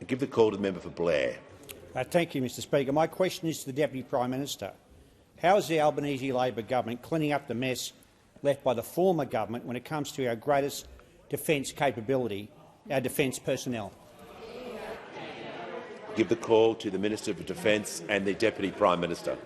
I give the call to the member for Blair. Thank you, Mr Speaker. My question is to the Deputy Prime Minister. How is the Albanese Labor government cleaning up the mess left by the former government when it comes to our greatest defence capability, our defence personnel? Give the call to the Minister for Defence and the Deputy Prime Minister.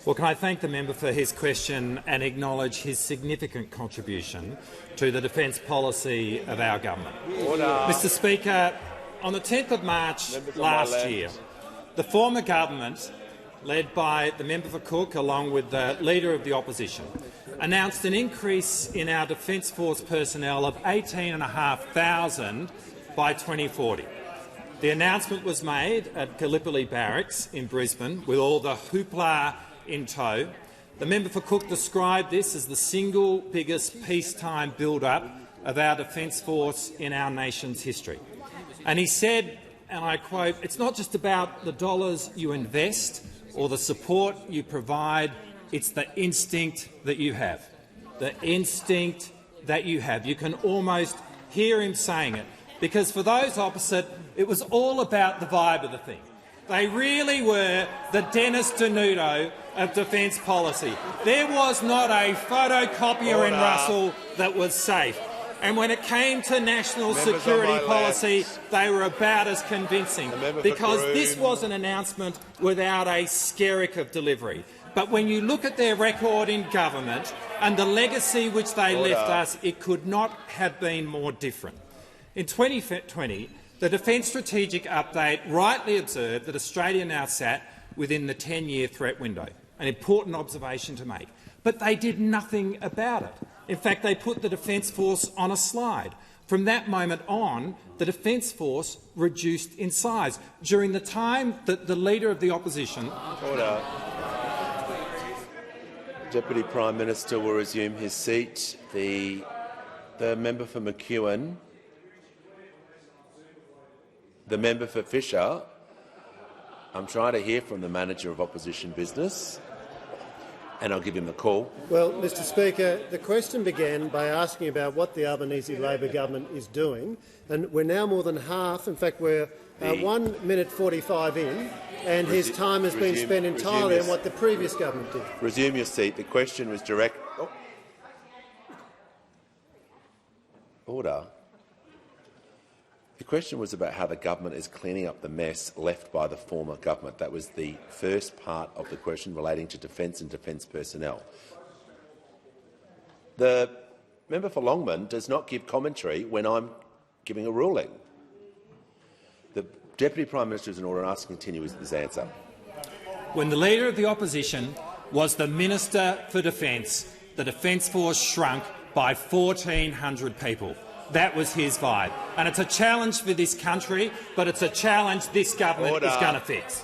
Well, can I thank the member for his question and acknowledge his significant contribution to the defence policy of our government. Order. Mr Speaker, on the 10th of March last year, the former government, led by the member for Cook along with the Leader of the Opposition, announced an increase in our Defence Force personnel of 18,500 by 2040. The announcement was made at Gallipoli Barracks in Brisbane with all the hoopla in tow. The member for Cook described this as the single biggest peacetime build-up of our Defence Force in our nation's history. And he said, and I quote, "It's not just about the dollars you invest or the support you provide, it's the instinct that you have." The instinct that you have. You can almost hear him saying it, because for those opposite, it was all about the vibe of the thing. They really were the Dennis Denuto of defence policy. There was not a photocopier in Russell that was safe. And when it came to national security policy, they were about as convincing, because this was an announcement without a skerrick of delivery. But when you look at their record in government and the legacy which they left us, it could not have been more different. In 2020, the Defence Strategic Update rightly observed that Australia now sat within the 10-year threat window, an important observation to make. But they did nothing about it. In fact, they put the Defence Force on a slide. From that moment on, the Defence Force reduced in size. During the time that the Leader of the Opposition— Order. Deputy Prime Minister will resume his seat. The member for McEwen. The member for Fisher. I'm trying to hear from the Manager of Opposition Business, and I'll give him the call. Well, Mr Speaker, the question began by asking about what the Albanese Labor government is doing, and we're now more than half. In fact, we're 1 minute 45 in, and his time has been spent entirely on what the previous government did. Resume your seat. The question was direct. Order. The question was about how the government is cleaning up the mess left by the former government. That was the first part of the question relating to defence and defence personnel. The member for Longman does not give commentary when I'm giving a ruling. The Deputy Prime Minister is in order and asks to continue with his answer. When the Leader of the Opposition was the Minister for Defence, the Defence Force shrunk by 1,400 people. That was his vibe. And it's a challenge for this country, but it's a challenge this government is going to fix.